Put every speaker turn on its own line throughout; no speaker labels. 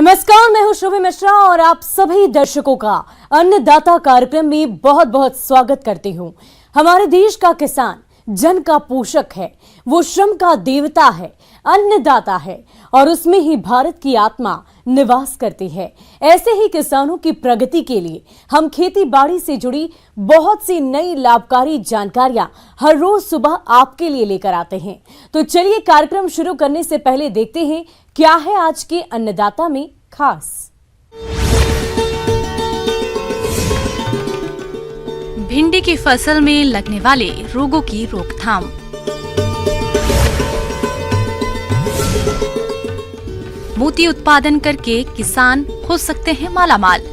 नमस्कार, मैं हूं शुभ मिश्रा और आप सभी दर्शकों का अन्नदाता कार्यक्रम में बहुत बहुत स्वागत करती हूं। हमारे देश का किसान जन का पोषक है, वो श्रम का देवता है, अन्नदाता है और उसमें ही भारत की आत्मा निवास करती है। ऐसे ही किसानों की प्रगति के लिए हम खेती बाड़ी से जुड़ी बहुत सी नई लाभकारी जानकारियां हर रोज सुबह आपके लिए लेकर आते हैं। तो चलिए कार्यक्रम शुरू करने से पहले देखते हैं क्या है आज के अन्नदाता में खास।
भिंडी की फसल में लगने वाले रोगों की रोकथाम। मोती उत्पादन करके किसान हो सकते हैं मालामाल।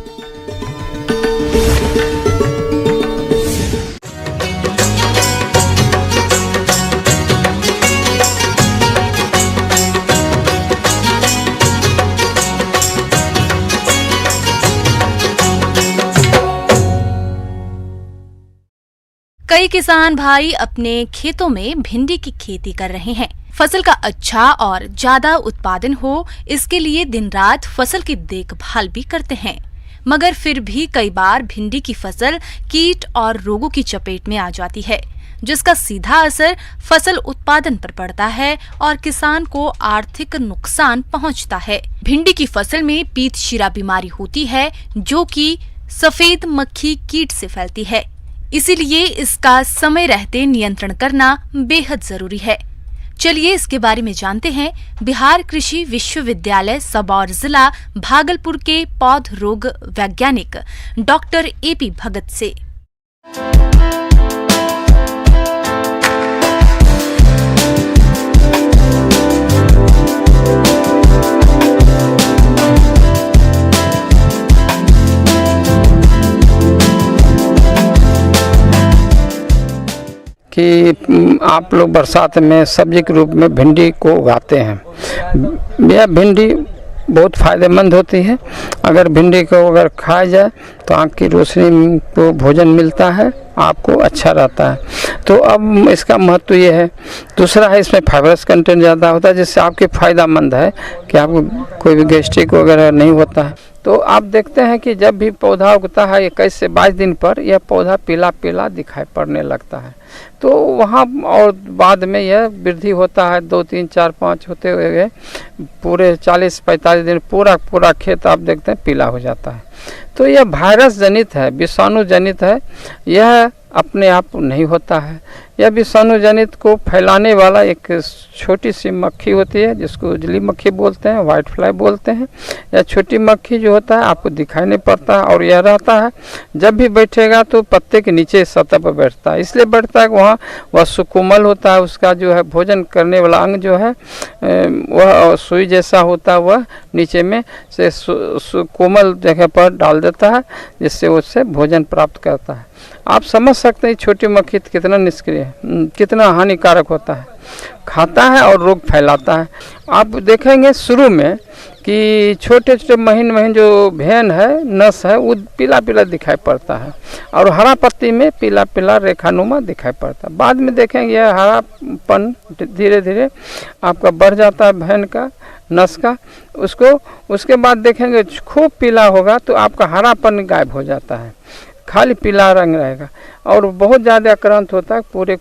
कई किसान भाई अपने खेतों में भिंडी की खेती कर रहे हैं। फसल का अच्छा और ज्यादा उत्पादन हो, इसके लिए दिन रात फसल की देखभाल भी करते हैं, मगर फिर भी कई बार भिंडी की फसल कीट और रोगों की चपेट में आ जाती है, जिसका सीधा असर फसल उत्पादन पर पड़ता है और किसान को आर्थिक नुकसान पहुंचता है। भिंडी की फसल में पीत शिरा बीमारी होती है, जो कि सफेद मक्खी कीट से फैलती है। इसीलिए इसका समय रहते नियंत्रण करना बेहद जरूरी है। चलिए इसके बारे में जानते हैं बिहार कृषि विश्वविद्यालय सबौर जिला भागलपुर के पौध रोग वैज्ञानिक डॉक्टर एपी भगत से।
कि आप लोग बरसात में सब्जी के रूप में भिंडी को उगाते हैं। यह भिंडी बहुत फ़ायदेमंद होती है। अगर भिंडी को अगर खाया जाए तो आँख की रोशनी को भोजन मिलता है, आपको अच्छा रहता है। तो अब इसका महत्व ये है। दूसरा है, इसमें फाइबरस कंटेंट ज़्यादा होता है, जिससे आपके फ़ायदेमंद है कि आपको कोई भी गैस्ट्रिक वगैरह नहीं होता है। तो आप देखते हैं कि जब भी पौधा उगता है 21 से 22 दिन पर यह पौधा पीला पीला दिखाई पड़ने लगता है। तो वहाँ और बाद में यह वृद्धि होता है 2, 3, 4, 5 होते हुए पूरे 40-45 दिन पूरा खेत आप देखते हैं पीला हो जाता है। तो यह वायरस जनित है, विषाणु जनित है। यह अपने आप नहीं होता है। यह विषाणु जनित को फैलाने वाला एक छोटी सी मक्खी होती है, जिसको उजली मक्खी बोलते हैं, वाइट फ्लाई बोलते हैं। यह छोटी मक्खी जो होता है आपको दिखाई नहीं पड़ता है और यह रहता है जब भी बैठेगा तो पत्ते के नीचे सतह पर बैठता है। इसलिए बैठता है कि वहाँ वह सुकोमल होता है, उसका जो है भोजन करने वाला अंग जो है वह सुई जैसा होता है, वह नीचे में से कोमल जगह पर डाल देता है, जिससे उससे भोजन प्राप्त करता है। आप समझ सकते हैं छोटी मक्खी कितना निष्क्रिय है, कितना हानिकारक होता है, खाता है और रोग फैलाता है। आप देखेंगे शुरू में कि छोटे छोटे महीन जो भेन है, नस है, वो पीला पीला दिखाई पड़ता है और हरा पत्ती में पीला पीला रेखानुमा दिखाई पड़ता है। बाद में देखेंगे यह हरापन धीरे धीरे आपका बढ़ जाता है भेन का, नस का। उसके बाद देखेंगे खूब पीला होगा तो आपका हरापन गायब हो जाता है, खाली पीला रंग रहेगा और बहुत ज़्यादा आक्रांत होता है, पूरे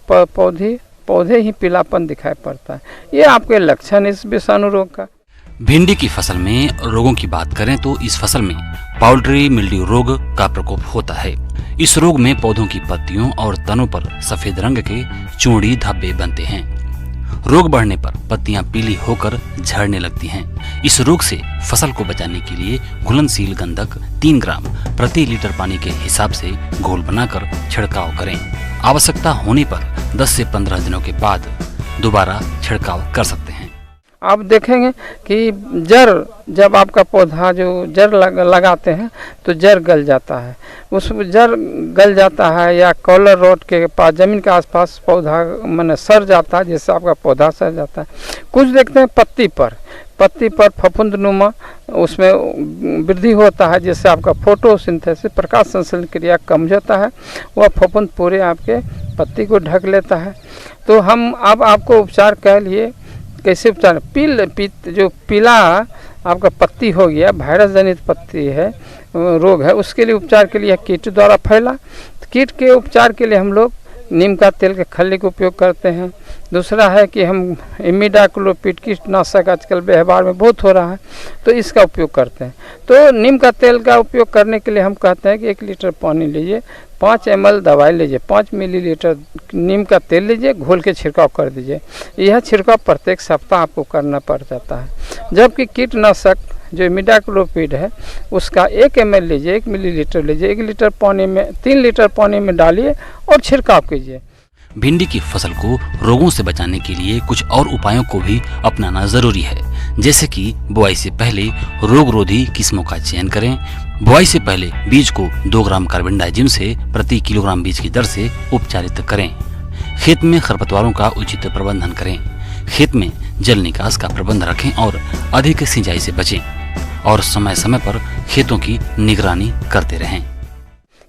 पौधे ही पीलापन दिखाई पड़ता है। ये आपके लक्षण इस विषाणु रोग का।
भिंडी की फसल में रोगों की बात करें तो इस फसल में पाउडरी मिल्ड्यू रोग का प्रकोप होता है। इस रोग में पौधों की पत्तियों और तनों पर सफेद रंग के चूड़ी धब्बे बनते हैं। रोग बढ़ने पर पत्तियां पीली होकर झड़ने लगती हैं। इस रोग से फसल को बचाने के लिए घुलनशील गंधक 3 ग्राम प्रति लीटर पानी के हिसाब से घोल बनाकर छिड़काव करें। आवश्यकता होने पर 10 से 15 दिनों के बाद दोबारा छिड़काव कर सकते हैं।
आप देखेंगे कि जब आपका पौधा जो जड़ लगाते हैं तो जड़ गल जाता है। उस जड़ गल जाता है या कॉलर रोड के पास जमीन के आसपास पौधा माने सड़ जाता है, जिससे आपका पौधा सड़ जाता है। कुछ देखते हैं पत्ती पर फफूंदनुमा उसमें वृद्धि होता है, जिससे आपका फोटोसिंथेसिस प्रकाश संश्लेषण क्रिया कम जाता है, वह फफूंद पूरे आपके पत्ती को ढक लेता है। तो हम अब आपको उपचार के लिए कैसे उपचार जो पीला आपका पत्ती हो गया, वायरस जनित पत्ती है, रोग है, उसके लिए उपचार के लिए कीट द्वारा फैला। कीट के उपचार के लिए हम लोग नीम का तेल के खल्ली का उपयोग करते हैं। दूसरा है कि हम इमिडाक्लोपीड कीटनाशक आजकल व्यवहार में बहुत हो रहा है, तो इसका उपयोग करते हैं। तो नीम का तेल का उपयोग करने के लिए हम कहते हैं कि 1 लीटर पानी लीजिए, 5 ml दवाई लीजिए, 5 मिलीलीटर नीम का तेल लीजिए, घोल के छिड़काव कर दीजिए। यह छिड़काव प्रत्येक सप्ताह आपको करना पड़ जाता है। जबकि कीटनाशक जो इमिडाक्लोपीड है उसका 1 ml लीजिए, 1 मिलीलीटर लीजिए, 1 लीटर पानी में 3 लीटर पानी में डालिए और छिड़काव कीजिए।
भिंडी की फसल को रोगों से बचाने के लिए कुछ और उपायों को भी अपनाना जरूरी है, जैसे कि बुआई से पहले रोगरोधी किस्मों का चयन करें। बुआई से पहले बीज को 2 ग्राम कार्बेंडाजिम से प्रति किलोग्राम बीज की दर से उपचारित करें। खेत में खरपतवारों का उचित प्रबंधन करें। खेत में जल निकास का प्रबंध रखें और अधिक सिंचाई से बचें और समय समय पर खेतों की निगरानी करते रहें।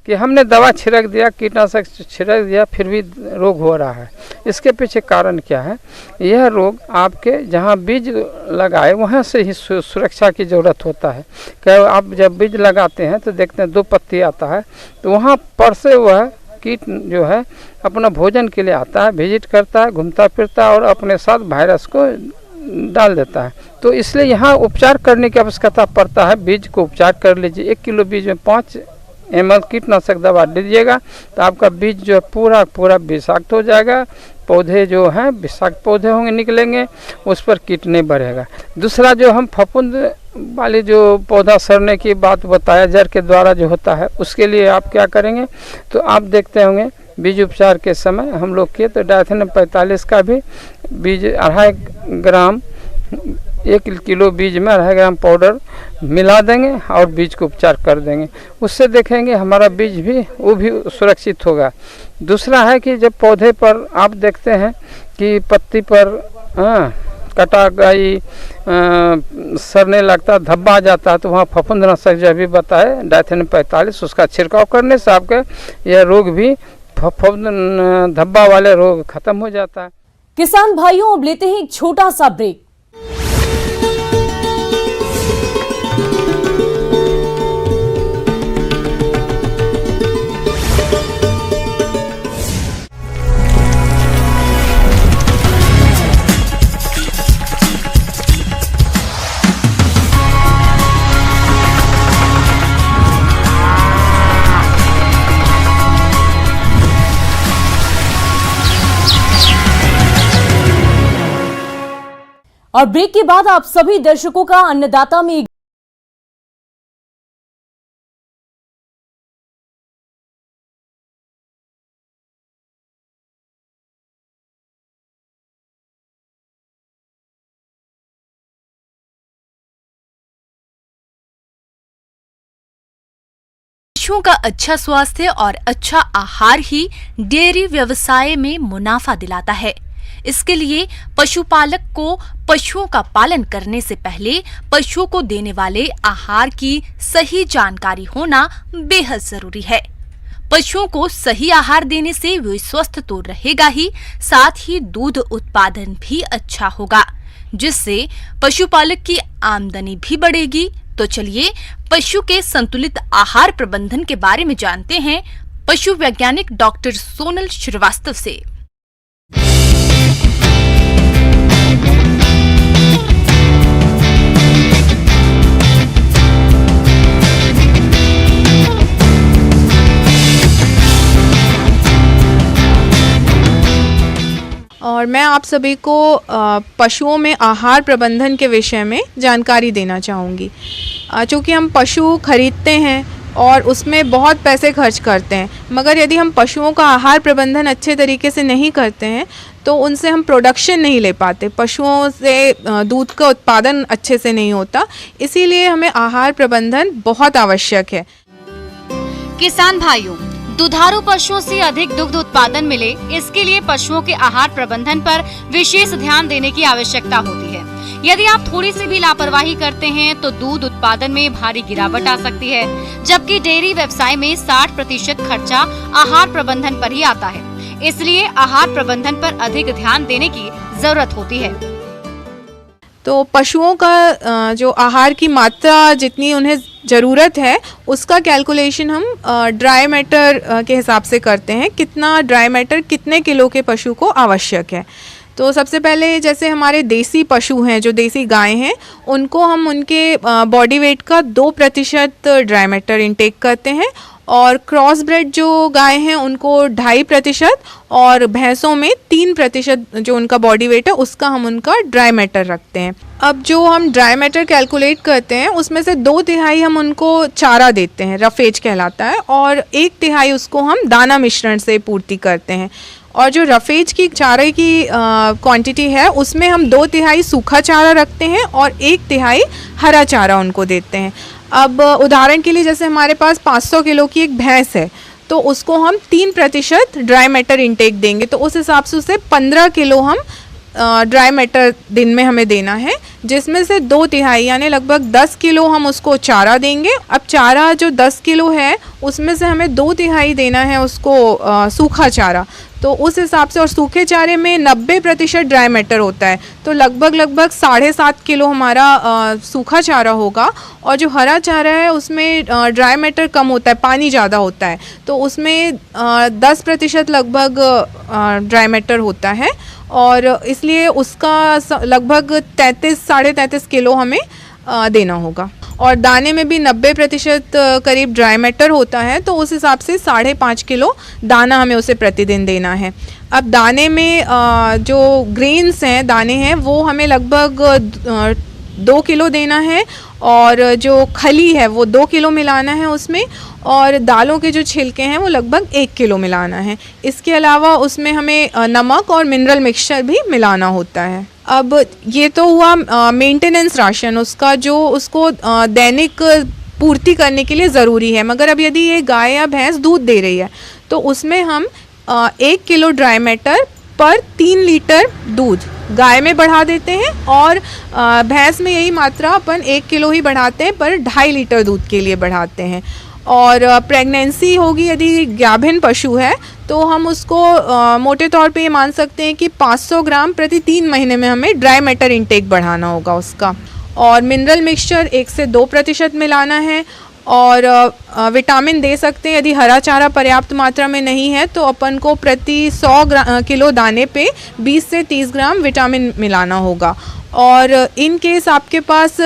कि हमने दवा छिड़क दिया, कीटनाशक छिड़क दिया, फिर भी रोग हो रहा है, इसके पीछे कारण क्या है? यह रोग आपके जहाँ बीज लगाए वहाँ से ही सुरक्षा की ज़रूरत होता है। क्या आप जब बीज लगाते हैं तो देखते हैं 2 पत्ती आता है, तो वहाँ पर से वह कीट जो है अपना भोजन के लिए आता है, विजिट करता है, घूमता फिरता है और अपने साथ वायरस को डाल देता है। तो इसलिए यहाँ उपचार करने की आवश्यकता पड़ता है। बीज को उपचार कर लीजिए। 1 किलो बीज में 5 ml कीटनाशक दवा दीजिएगा तो आपका बीज जो है पूरा विषाक्त हो जाएगा। पौधे जो हैं विषाक्त पौधे होंगे, निकलेंगे, उस पर कीट नहीं बढ़ेगा। दूसरा जो हम फफूंद वाली जो पौधा सड़ने की बात बताया, जड़ के द्वारा जो होता है, उसके लिए आप क्या करेंगे? तो आप देखते होंगे बीज उपचार के समय हम लोग किए तो डायथेनियम 45 का भी बीज 2.5 ग्राम 1 किलो बीज में 2.5 ग्राम पाउडर मिला देंगे और बीज को उपचार कर देंगे। उससे देखेंगे हमारा बीज भी वो भी सुरक्षित होगा। दूसरा है कि जब पौधे पर आप देखते हैं कि पत्ती पर कटा गई सड़ने लगता, धब्बा आ जाता है, तो वहाँ फफूंदनाशक जो भी बताए डायथेनियम 45 उसका छिड़काव करने से आपके यह रोग भी फफूंद धब्बा वाले रोग खत्म हो जाता है।
किसान भाइयों, अब लेते हैं एक छोटा सा ब्रेक। और ब्रेक के बाद आप सभी दर्शकों का अन्नदाता में
पशुओं का अच्छा स्वास्थ्य और अच्छा आहार ही डेयरी व्यवसाय में मुनाफा दिलाता है। इसके लिए पशुपालक को पशुओं का पालन करने से पहले पशुओं को देने वाले आहार की सही जानकारी होना बेहद जरूरी है। पशुओं को सही आहार देने से वे स्वस्थ तो रहेगा ही, साथ ही दूध उत्पादन भी अच्छा होगा, जिससे पशुपालक की आमदनी भी बढ़ेगी। तो चलिए पशु के संतुलित आहार प्रबंधन के बारे में जानते हैं पशु वैज्ञानिक डॉक्टर सोनल श्रीवास्तव से।
और मैं आप सभी को पशुओं में आहार प्रबंधन के विषय में जानकारी देना चाहूँगी। चूँकि हम पशु खरीदते हैं और उसमें बहुत पैसे खर्च करते हैं, मगर यदि हम पशुओं का आहार प्रबंधन अच्छे तरीके से नहीं करते हैं तो उनसे हम प्रोडक्शन नहीं ले पाते, पशुओं से दूध का उत्पादन अच्छे से नहीं होता। इसीलिए हमें आहार प्रबंधन बहुत आवश्यक है।
किसान भाइयों, दुधारू पशुओं से अधिक दुग्ध उत्पादन मिले, इसके लिए पशुओं के आहार प्रबंधन पर विशेष ध्यान देने की आवश्यकता होती है। यदि आप थोड़ी सी भी लापरवाही करते हैं तो दूध उत्पादन में भारी गिरावट आ सकती है, जबकि डेयरी व्यवसाय में 60% खर्चा आहार प्रबंधन पर ही आता है। इसलिए आहार प्रबंधन पर अधिक ध्यान देने की जरूरत होती है।
तो पशुओं का जो आहार की मात्रा जितनी उन्हें ज़रूरत है उसका कैलकुलेशन हम ड्राई मैटर के हिसाब से करते हैं। कितना ड्राई मैटर कितने किलो के पशु को आवश्यक है। तो सबसे पहले जैसे हमारे देसी पशु हैं, जो देसी गाय हैं, उनको हम उनके बॉडी वेट का 2% ड्राई मैटर इंटेक करते हैं, और क्रॉस ब्रेड जो गाय हैं उनको 2.5% और भैंसों में 3% जो उनका बॉडी वेट है उसका हम उनका ड्राई मैटर रखते हैं। अब जो हम ड्राई मैटर कैलकुलेट करते हैं उसमें से 2/3 हम उनको चारा देते हैं, रफेज कहलाता है, और 1/3 उसको हम दाना मिश्रण से पूर्ति करते हैं। और जो रफेज की चारे की क्वांटिटी है उसमें हम 2/3 सूखा चारा रखते हैं और 1/3 हरा चारा उनको देते हैं। अब उदाहरण के लिए जैसे हमारे पास 500 किलो की एक भैंस है तो उसको हम 3% ड्राई मैटर इंटेक देंगे, तो उस हिसाब से उसे 15 किलो हम ड्राई मैटर दिन में हमें देना है, जिसमें से 2/3 यानी लगभग 10 किलो हम उसको चारा देंगे। अब चारा जो 10 किलो है उसमें से हमें 2/3 देना है उसको सूखा चारा, तो उस हिसाब से, और सूखे चारे में 90% ड्राई मैटर होता है, तो लगभग 7.5 किलो हमारा सूखा चारा होगा। और जो हरा चारा है उसमें ड्राई मैटर कम होता है, पानी ज़्यादा होता है, तो उसमें 10% लगभग ड्राई मैटर होता है, और इसलिए उसका लगभग 33-33.5 किलो हमें देना होगा। और दाने में भी 90% करीब ड्राई मैटर होता है, तो उस हिसाब से 5.5 किलो दाना हमें उसे प्रतिदिन देना है। अब दाने में जो ग्रेन्स हैं, दाने हैं, वो हमें लगभग 2 किलो देना है, और जो खली है वो 2 किलो मिलाना है उसमें, और दालों के जो छिलके हैं वो लगभग 1 किलो मिलाना है। इसके अलावा उसमें हमें नमक और मिनरल मिक्सचर भी मिलाना होता है। अब ये तो हुआ मेंटेनेंस राशन, उसका जो उसको दैनिक पूर्ति करने के लिए ज़रूरी है। मगर अब यदि ये गाय या भैंस दूध दे रही है तो उसमें हम 1 किलो ड्राई मैटर पर 3 लीटर दूध गाय में बढ़ा देते हैं, और भैंस में यही मात्रा अपन 1 किलो ही बढ़ाते हैं पर 2.5 लीटर दूध के लिए बढ़ाते हैं। और प्रेगनेंसी होगी यदि गाभिन पशु है तो हम उसको मोटे तौर पे ये मान सकते हैं कि 500 ग्राम प्रति 3 महीने में हमें ड्राई मैटर इंटेक बढ़ाना होगा उसका। और मिनरल मिक्सचर 1 से 2% मिलाना है, और विटामिन दे सकते हैं। यदि हरा चारा पर्याप्त मात्रा में नहीं है तो अपन को प्रति 100 किलो दाने पे 20 से 30 ग्राम विटामिन मिलाना होगा। और इन केस आपके पास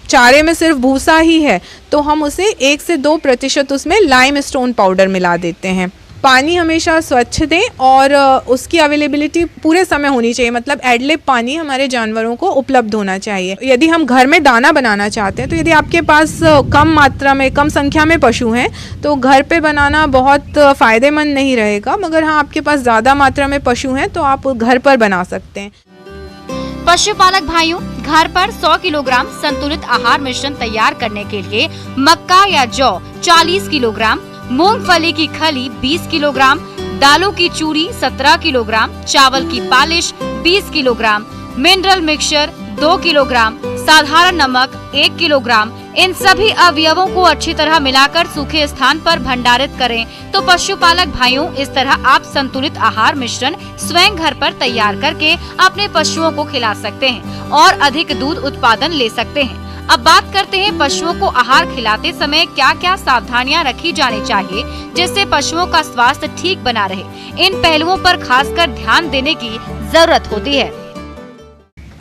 चारे में सिर्फ भूसा ही है तो हम उसे 1 से 2% उसमें लाइम स्टोन पाउडर मिला देते हैं। पानी हमेशा स्वच्छ दें, और उसकी अवेलेबिलिटी पूरे समय होनी चाहिए, मतलब एडलिप पानी हमारे जानवरों को उपलब्ध होना चाहिए। यदि हम घर में दाना बनाना चाहते हैं तो यदि आपके पास कम मात्रा में, कम संख्या में पशु हैं तो घर पे बनाना बहुत फ़ायदेमंद नहीं रहेगा। मगर हाँ, आपके पास ज़्यादा मात्रा में पशु हैं तो आप घर पर बना सकते हैं।
पशुपालक भाइयों, घर पर 100 किलोग्राम संतुलित आहार मिश्रण तैयार करने के लिए मक्का या जौ 40 किलोग्राम, मूंगफली की खली 20 किलोग्राम, दालों की चूरी 17 किलोग्राम, चावल की polish 20 kilogram, mineral mixture 2 kilogram, साधारण नमक 1 किलोग्राम, इन सभी अवयवों को अच्छी तरह मिलाकर सूखे स्थान पर भंडारित करें। तो पशुपालक भाइयों, इस तरह आप संतुलित आहार मिश्रण स्वयं घर पर तैयार करके अपने पशुओं को खिला सकते हैं और अधिक दूध उत्पादन ले सकते हैं। अब बात करते हैं पशुओं को आहार खिलाते समय क्या क्या सावधानियां रखी जानी चाहिए जिससे पशुओं का स्वास्थ्य ठीक बना रहे। इन पहलुओं पर खासकर ध्यान देने की जरूरत होती है।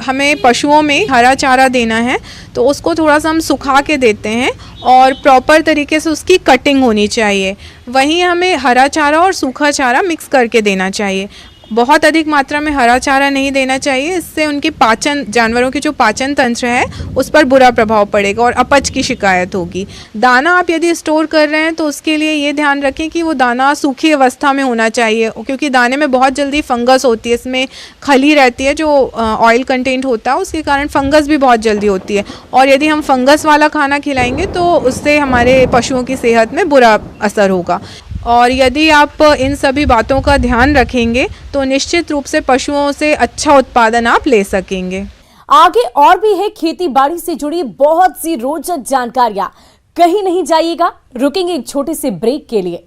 हमें पशुओं में हरा चारा देना है तो उसको थोड़ा सा हम सुखा के देते हैं और प्रॉपर तरीके से उसकी कटिंग होनी चाहिए। वहीं हमें हरा चारा और सूखा चारा मिक्स करके देना चाहिए। बहुत अधिक मात्रा में हरा चारा नहीं देना चाहिए, इससे उनकी पाचन, जानवरों की जो पाचन तंत्र है उस पर बुरा प्रभाव पड़ेगा और अपच की शिकायत होगी। दाना आप यदि स्टोर कर रहे हैं तो उसके लिए ये ध्यान रखें कि वो दाना सूखी अवस्था में होना चाहिए, क्योंकि दाने में बहुत जल्दी फंगस होती है, इसमें खली रहती है जो ऑयल कंटेंट होता है, उसके कारण फंगस भी बहुत जल्दी होती है। और यदि हम फंगस वाला खाना खिलाएंगे तो उससे हमारे पशुओं की सेहत में बुरा असर होगा। और यदि आप इन सभी बातों का ध्यान रखेंगे तो निश्चित रूप से पशुओं से अच्छा उत्पादन आप ले सकेंगे।
आगे और भी है खेती बाड़ी से जुड़ी बहुत सी रोचक जानकारियां, कहीं नहीं जाइएगा, रुकेंगे एक छोटे से ब्रेक के लिए।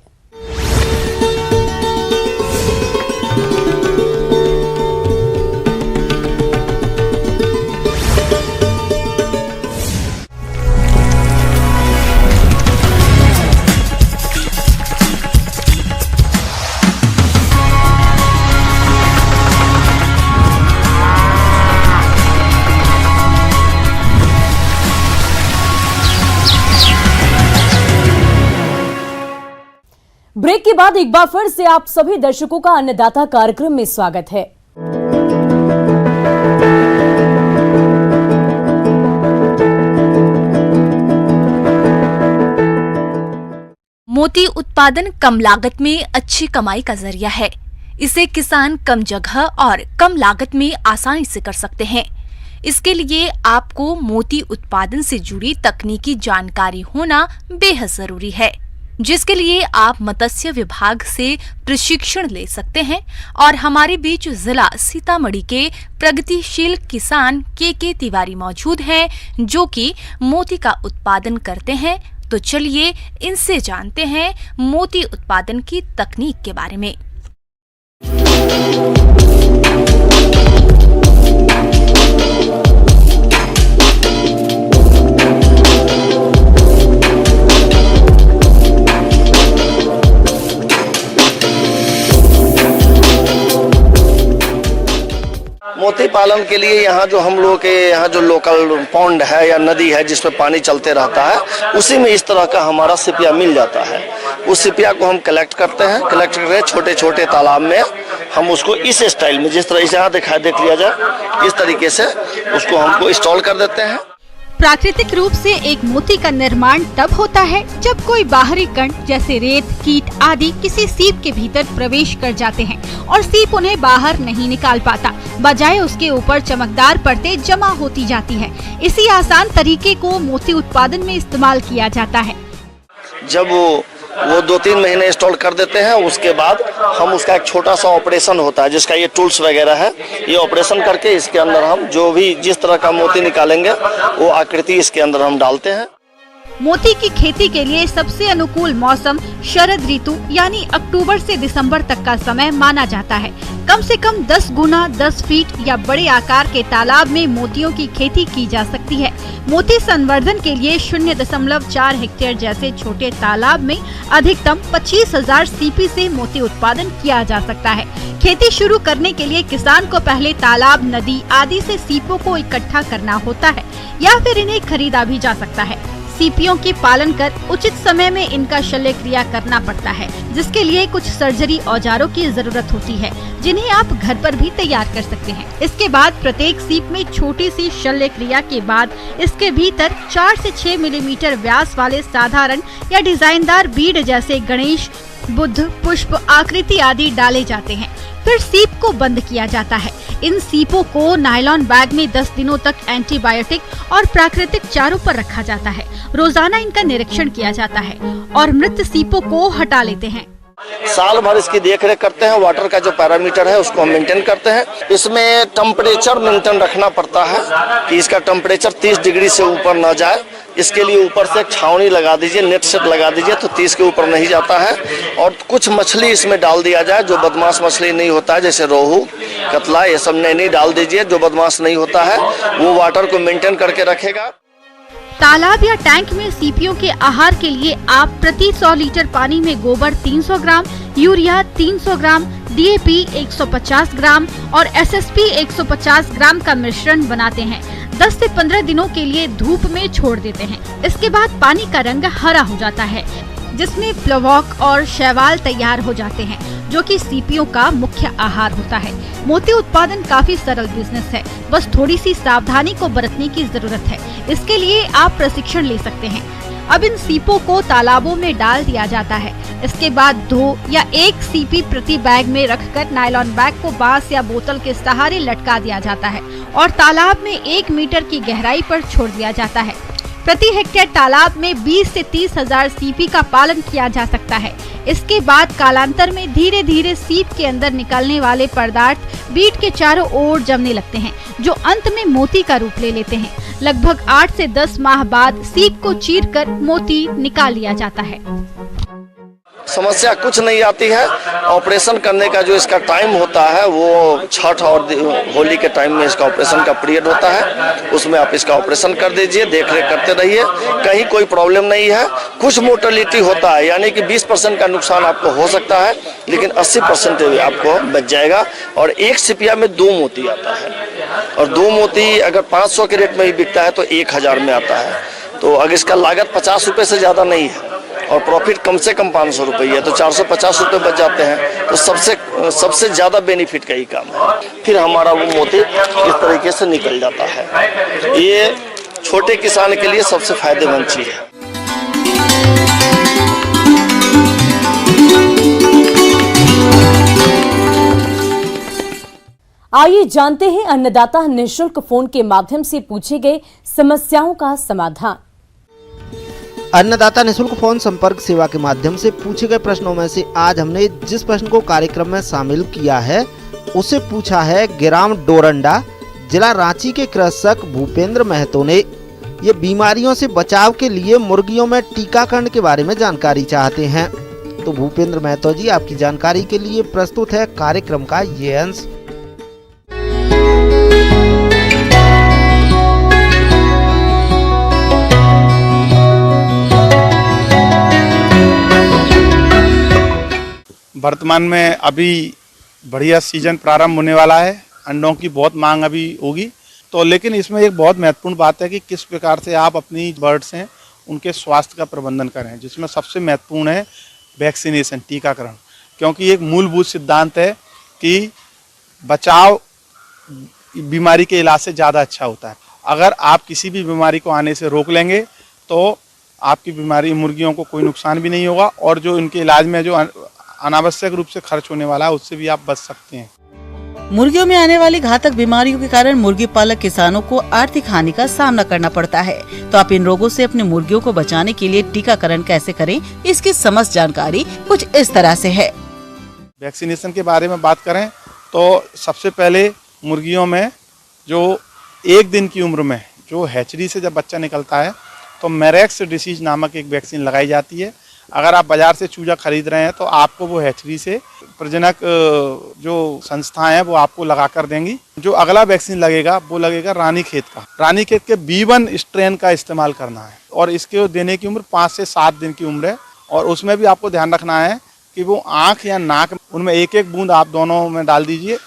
ब्रेक के बाद एक बार फिर से आप सभी दर्शकों का अन्नदाता कार्यक्रम में स्वागत है।
मोती उत्पादन कम लागत में अच्छी कमाई का जरिया है। इसे किसान कम जगह और कम लागत में आसानी से कर सकते हैं। इसके लिए आपको मोती उत्पादन से जुड़ी तकनीकी जानकारी होना बेहद जरूरी है, जिसके लिए आप मत्स्य विभाग से प्रशिक्षण ले सकते हैं। और हमारे बीच जिला सीतामढ़ी के प्रगतिशील किसान के तिवारी मौजूद हैं, जो कि मोती का उत्पादन करते हैं। तो चलिए इनसे जानते हैं मोती उत्पादन की तकनीक के बारे में।
मोती पालन के लिए यहाँ जो हम लोग के यहाँ जो लोकल पॉन्ड है या नदी है जिसमें पानी चलते रहता है, उसी में इस तरह का हमारा सिपिया मिल जाता है। उस सिपिया को हम कलेक्ट करते हैं। कलेक्ट करके छोटे छोटे तालाब में हम उसको इस स्टाइल में, जिस तरह से यहाँ देख लिया जाए, इस तरीके से उसको हमको इंस्टॉल कर देते हैं।
प्राकृतिक रूप से एक मोती का निर्माण तब होता है जब कोई बाहरी कण जैसे रेत, कीट आदि किसी सीप के भीतर प्रवेश कर जाते हैं और सीप उन्हें बाहर नहीं निकाल पाता, बजाय उसके ऊपर चमकदार परतें जमा होती जाती है। इसी आसान तरीके को मोती उत्पादन में इस्तेमाल किया जाता है।
जब वो 2-3 महीने इंस्टॉल कर देते हैं, उसके बाद हम उसका एक छोटा सा ऑपरेशन होता है, जिसका ये टूल्स वगैरह है, ये ऑपरेशन करके इसके अंदर हम जो भी जिस तरह का मोती निकालेंगे वो आकृति इसके अंदर हम डालते हैं।
मोती की खेती के लिए सबसे अनुकूल मौसम शरद ऋतु यानी अक्टूबर से दिसंबर तक का समय माना जाता है। कम से कम 10 गुना 10 फीट या बड़े आकार के तालाब में मोतियों की खेती की जा सकती है। मोती संवर्धन के लिए 0.4 हेक्टेयर जैसे छोटे तालाब में अधिकतम 25,000 सीपी से मोती उत्पादन किया जा सकता है। खेती शुरू करने के लिए किसान को पहले तालाब, नदी आदि से सीपों को इकट्ठा करना होता है या फिर इन्हें खरीदा भी जा सकता है। सीपियों की पालन कर उचित समय में इनका शल्य क्रिया करना पड़ता है, जिसके लिए कुछ सर्जरी औजारों की जरूरत होती है, जिन्हें आप घर पर भी तैयार कर सकते हैं। इसके बाद प्रत्येक सीप में छोटी सी शल्य क्रिया के बाद इसके भीतर 4 से 6 मिलीमीटर व्यास वाले साधारण या डिजाइनदार बीड जैसे गणेश, बुद्ध, पुष्प, आकृति आदि डाले जाते हैं। फिर सीप को बंद किया जाता है। इन सीपों को नायलॉन बैग में 10 दिनों तक एंटीबायोटिक और प्राकृतिक चारों पर रखा जाता है। रोजाना इनका निरीक्षण किया जाता है और मृत सीपों को हटा लेते हैं।
साल भर इसकी देखरेख करते हैं। वाटर का जो पैरामीटर है उसको हम मेंटेन करते हैं। इसमें टेम्परेचर मेंटेन रखना पड़ता है कि इसका टेम्परेचर 30 डिग्री से ऊपर न जाए। इसके लिए ऊपर से एक छावनी लगा दीजिए, नेट सेट लगा दीजिए, तो 30 के ऊपर नहीं जाता है। और कुछ मछली इसमें डाल दिया जाए जो बदमाश मछली नहीं होता है, जैसे रोहू, कतला, ये सब नहीं डाल दीजिए। जो बदमाश नहीं होता है वो वाटर को मेंटेन करके रखेगा।
तालाब या टैंक में सीपियों के आहार के लिए आप प्रति 100 लीटर पानी में गोबर 300 ग्राम, यूरिया 300 ग्राम, DAP 150 ग्राम और SSP 150 ग्राम का मिश्रण बनाते हैं। 10 से 15 दिनों के लिए धूप में छोड़ देते हैं। इसके बाद पानी का रंग हरा हो जाता है, जिसमें प्लवॉक और शैवाल तैयार हो जाते हैं, जो कि सीपियों का मुख्य आहार होता है। मोती उत्पादन काफी सरल बिजनेस है, बस थोड़ी सी सावधानी को बरतने की जरूरत है। इसके लिए आप प्रशिक्षण ले सकते हैं। अब इन सीपों को तालाबों में डाल दिया जाता है। इसके बाद 2 या 1 सीपी प्रति बैग में रखकर नायलॉन बैग को बांस या बोतल के सहारे लटका दिया जाता है और तालाब में 1 मीटर की गहराई पर छोड़ दिया जाता है। प्रति हेक्टेयर तालाब में 20 से 30 हजार सीपी का पालन किया जा सकता है। इसके बाद कालांतर में धीरे धीरे सीप के अंदर निकलने वाले पदार्थ बीट के चारों ओर जमने लगते हैं, जो अंत में मोती का रूप ले लेते हैं। लगभग 8 से 10 माह बाद सीप को चीरकर मोती निकाल लिया जाता है।
समस्या कुछ नहीं आती है। ऑपरेशन करने का जो इसका टाइम होता है वो छठ और होली के टाइम में इसका ऑपरेशन का पीरियड होता है। उसमें आप इसका ऑपरेशन कर दीजिए, देख रेख करते रहिए, कहीं कोई प्रॉब्लम नहीं है। कुछ मोर्टेलिटी होता है, यानी कि 20% का नुकसान आपको हो सकता है, लेकिन 80% आपको बच जाएगा। और एक सिपिया में 2 मोती आता है, और 2 मोती अगर 500 के रेट में ही बिकता है तो 1000 में आता है। तो अगर इसका लागत 50 रुपये से ज़्यादा नहीं है, और प्रॉफिट कम से कम 500 रुपये है, तो 450 रुपये बच जाते हैं। तो सबसे ज़्यादा बेनिफिट का ही काम है। फिर हमारा वो मोती इस तरीके से निकल जाता है। ये छोटे किसान के लिए सबसे फायदेमंद चीज़ है।
आइए जानते हैं अन्नदाता निःशुल्क फोन के माध्यम से पूछे गए समस्याओं का समाधान।
अन्नदाता निःशुल्क फोन संपर्क सेवा के माध्यम से पूछे गए प्रश्नों में से आज हमने जिस प्रश्न को कार्यक्रम में शामिल किया है उसे पूछा है ग्राम डोरंडा, जिला रांची के कृषक भूपेंद्र महतो ने। ये बीमारियों से बचाव के लिए मुर्गियों में टीकाकरण के बारे में जानकारी चाहते हैं। तो भूपेंद्र महतो जी, आपकी जानकारी के लिए प्रस्तुत है कार्यक्रम का ये अंश।
वर्तमान में अभी बढ़िया सीजन प्रारंभ होने वाला है, अंडों की बहुत मांग अभी होगी। तो लेकिन इसमें एक बहुत महत्वपूर्ण बात है कि किस प्रकार से आप अपनी बर्ड्स हैं उनके स्वास्थ्य का प्रबंधन करें, जिसमें सबसे महत्वपूर्ण है वैक्सीनेशन, टीकाकरण। क्योंकि एक मूलभूत सिद्धांत है कि बचाव बीमारी के इलाज से ज़्यादा अच्छा होता है। अगर आप किसी भी बीमारी को आने से रोक लेंगे तो आपकी बीमारी मुर्गियों को कोई नुकसान भी नहीं होगा, और जो इनके इलाज में जो अनावश्यक रूप से खर्च होने वाला है उससे भी आप बच सकते हैं।
मुर्गियों में आने वाली घातक बीमारियों के कारण मुर्गी पालक किसानों को आर्थिक हानि का सामना करना पड़ता है। तो आप इन रोगों से अपनी मुर्गियों को बचाने के लिए टीकाकरण कैसे करें, इसकी समस्त जानकारी कुछ इस तरह से है।
वैक्सीनेशन के बारे में बात करें तो सबसे पहले मुर्गियों में जो 1 दिन की उम्र में जो हैचरी से जब बच्चा निकलता है तो मैरेक्स डिसीज नामक एक वैक्सीन लगाई जाती है। अगर आप बाजार से चूजा खरीद रहे हैं तो आपको वो हैचरी से प्रजनक जो संस्थाएं हैं वो आपको लगा कर देंगी। जो अगला वैक्सीन लगेगा वो लगेगा रानीखेत का। रानीखेत के B1 स्ट्रेन का इस्तेमाल करना है, और इसके देने की उम्र 5 से 7 दिन की उम्र है। और उसमें भी आपको ध्यान रखना है कि वो आँख या नाक उनमें 1-1 बूंद आप दोनों में डाल दीजिए।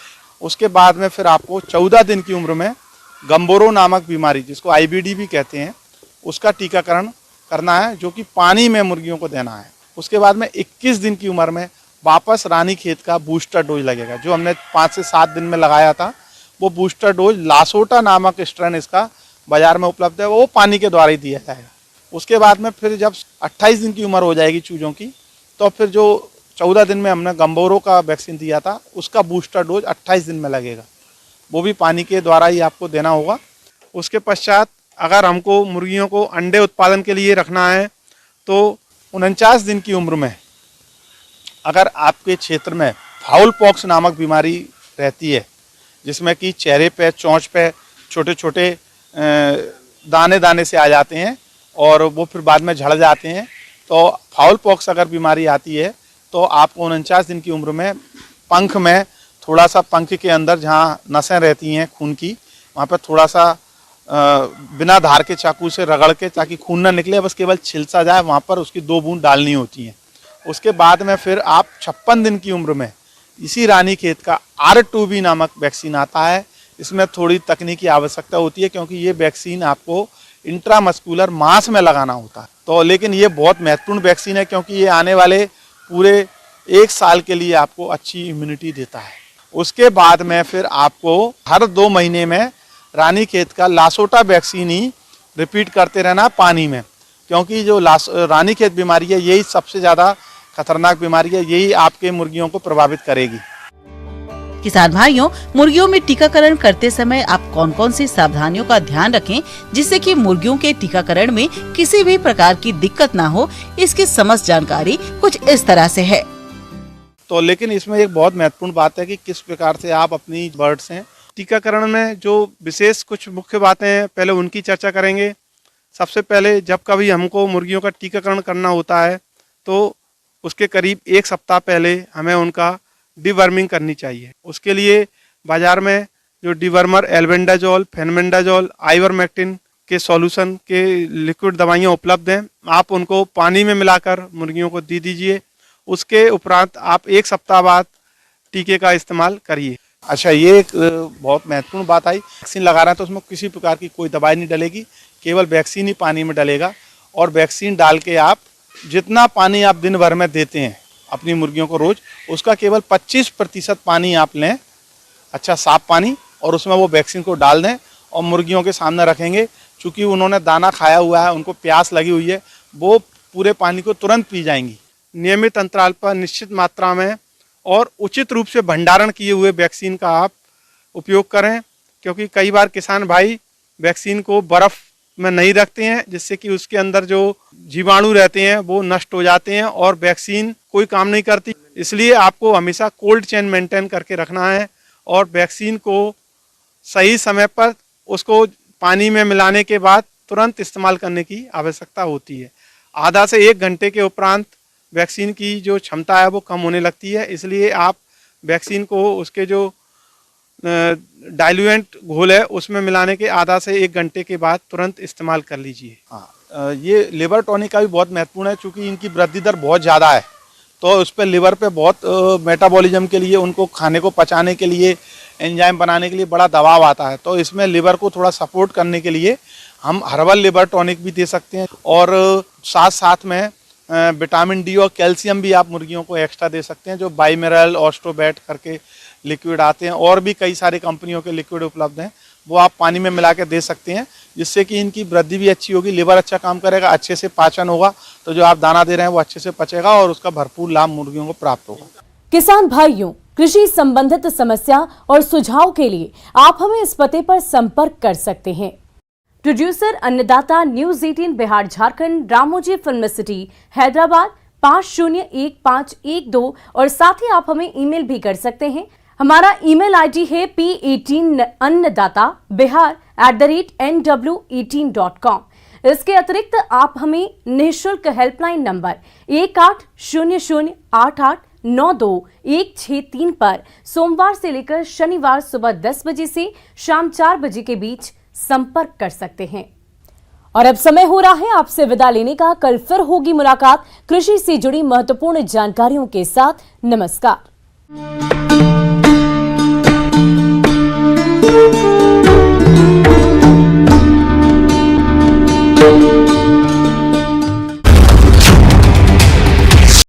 उसके बाद में फिर आपको 14 दिन की उम्र में गम्बोरो नामक बीमारी, जिसको IBD भी कहते हैं, उसका टीकाकरण करना है, जो कि पानी में मुर्गियों को देना है। उसके बाद में 21 दिन की उम्र में वापस रानीखेत का बूस्टर डोज लगेगा। जो हमने 5 से 7 दिन में लगाया था वो बूस्टर डोज लासोटा नामक स्ट्रेन इसका बाजार में उपलब्ध है, वो पानी के द्वारा ही दिया जाएगा। उसके बाद में फिर जब 28 दिन की उम्र हो जाएगी चूजों की, तो फिर जो 14 दिन में हमने गम्बोरो का वैक्सीन दिया था उसका बूस्टर डोज 28 दिन में लगेगा, वो भी पानी के द्वारा ही आपको देना होगा। उसके पश्चात अगर हमको मुर्गियों को अंडे उत्पादन के लिए रखना है तो 49 दिन की उम्र में अगर आपके क्षेत्र में फाउल पॉक्स नामक बीमारी रहती है, जिसमें कि चेहरे पे, चोंच पे छोटे छोटे दाने दाने से आ जाते हैं और वो फिर बाद में झड़ जाते हैं, तो फाउल पॉक्स अगर बीमारी आती है तो आपको 49 दिन की उम्र में पंख में थोड़ा सा, पंख के अंदर जहाँ नसें रहती हैं खून की, वहाँ पर थोड़ा सा बिना धार के चाकू से रगड़ के, ताकि खून ना निकले, बस केवल छिलसा जाए, वहाँ पर उसकी 2 बूंद डालनी होती हैं। उसके बाद में फिर आप 56 दिन की उम्र में इसी रानीखेत का R2B नामक वैक्सीन आता है। इसमें थोड़ी तकनीकी आवश्यकता होती है क्योंकि ये वैक्सीन आपको इंट्रामस्कुलर मांस में लगाना होता है। तो लेकिन ये बहुत महत्वपूर्ण वैक्सीन है क्योंकि ये आने वाले पूरे 1 साल के लिए आपको अच्छी इम्यूनिटी देता है। उसके बाद में फिर आपको हर 2 महीने में रानीखेत का लासोटा वैक्सीन ही रिपीट करते रहना पानी में, क्योंकि जो रानीखेत बीमारी है यही सबसे ज़्यादा खतरनाक बीमारी है, यही आपके मुर्गियों को प्रभावित करेगी।
किसान भाइयों, मुर्गियों में टीकाकरण करते समय आप कौन कौन सी सावधानियों का ध्यान रखें जिससे कि मुर्गियों के टीकाकरण में किसी भी प्रकार की दिक्कत ना हो, इसकी समस्त जानकारी कुछ इस तरह से है।
तो लेकिन इसमें एक बहुत महत्वपूर्ण बात है कि किस प्रकार से आप अपनी बर्ड्स हैं टीकाकरण में जो विशेष कुछ मुख्य बातें हैं, पहले उनकी चर्चा करेंगे। सबसे पहले जब कभी हमको मुर्गियों का टीकाकरण करना होता है तो उसके करीब 1 सप्ताह पहले हमें उनका डिवर्मिंग करनी चाहिए। उसके लिए बाज़ार में जो डिवर्मर, एल्बेंडाजोल, फेनबेंडाजोल, आइवरमेक्टिन के सॉल्यूशन के लिक्विड दवाइयाँ उपलब्ध हैं। आप उनको पानी में मिलाकर मुर्गियों को दे दीजिए। उसके उपरांत आप 1 सप्ताह बाद टीके का इस्तेमाल करिए। अच्छा, ये एक बहुत महत्वपूर्ण बात आई, वैक्सीन लगा रहे हैं तो उसमें किसी प्रकार की कोई दवाई नहीं डलेगी, केवल वैक्सीन ही पानी में डलेगा और वैक्सीन डाल के आप जितना पानी आप दिन भर में देते हैं अपनी मुर्गियों को रोज, उसका केवल 25% पानी आप लें, अच्छा साफ पानी, और उसमें वो वैक्सीन को डाल दें और मुर्गियों के सामने रखेंगे। चूँकि उन्होंने दाना खाया हुआ है, उनको प्यास लगी हुई है, वो पूरे पानी को तुरंत पी जाएंगी। नियमित अंतराल पर निश्चित मात्रा में और उचित रूप से भंडारण किए हुए वैक्सीन का आप उपयोग करें, क्योंकि कई बार किसान भाई वैक्सीन को बर्फ़ में नहीं रखते हैं, जिससे कि उसके अंदर जो जीवाणु रहते हैं वो नष्ट हो जाते हैं और वैक्सीन कोई काम नहीं करती। इसलिए आपको हमेशा कोल्ड चेन मेंटेन करके रखना है और वैक्सीन को सही समय पर उसको पानी में मिलाने के बाद तुरंत इस्तेमाल करने की आवश्यकता होती है। आधा से 1 घंटे के उपरांत वैक्सीन की जो क्षमता है वो कम होने लगती है, इसलिए आप वैक्सीन को उसके जो डाइल्यूएंट घोल है उसमें मिलाने के आधा से 1 घंटे के बाद तुरंत इस्तेमाल कर लीजिए। हाँ, ये लिवर टॉनिक का भी बहुत महत्वपूर्ण है, क्योंकि इनकी वृद्धि दर बहुत ज़्यादा है, तो उस पर लिवर पे बहुत मेटाबॉलिज्म के लिए, उनको खाने को पचाने के लिए, एंजाइम बनाने के लिए बड़ा दबाव आता है। तो इसमें लिवर को थोड़ा सपोर्ट करने के लिए हम हर्बल लिवर टॉनिक भी दे सकते हैं, और साथ साथ में विटामिन डी और कैल्शियम भी आप मुर्गियों को एक्स्ट्रा दे सकते हैं, जो बाइमिनरल, ऑस्ट्रोबैट करके लिक्विड आते हैं, और भी कई सारी कंपनियों के लिक्विड उपलब्ध हैं, वो आप पानी में मिला के दे सकते हैं, जिससे कि इनकी वृद्धि भी अच्छी होगी, लिवर अच्छा काम करेगा, अच्छे से पाचन होगा, तो जो आप दाना दे रहे हैं वो अच्छे से पचेगा और उसका भरपूर लाभ मुर्गियों को प्राप्त होगा।
किसान भाइयों, कृषि संबंधित समस्या और सुझाव के लिए आप हमें इस पते पर संपर्क कर सकते हैं। प्रोड्यूसर अन्नदाता, news 18 Bihar Jharkhand, Ramoji film city, Hyderabad 501512, और साथ ही आप हमें ईमेल भी कर सकते हैं। हमारा ईमेल आईडी है p18annadatabihar@nw18.com। इसके अतिरिक्त आप हमें निःशुल्क हेल्पलाइन नंबर 180088921663 पर सोमवार से लेकर शनिवार सुबह 10 बजे से शाम 4 बजे के बीच संपर्क कर सकते हैं। और अब समय हो रहा है आपसे विदा लेने का। कल फिर होगी मुलाकात कृषि से जुड़ी महत्वपूर्ण जानकारियों के साथ। नमस्कार।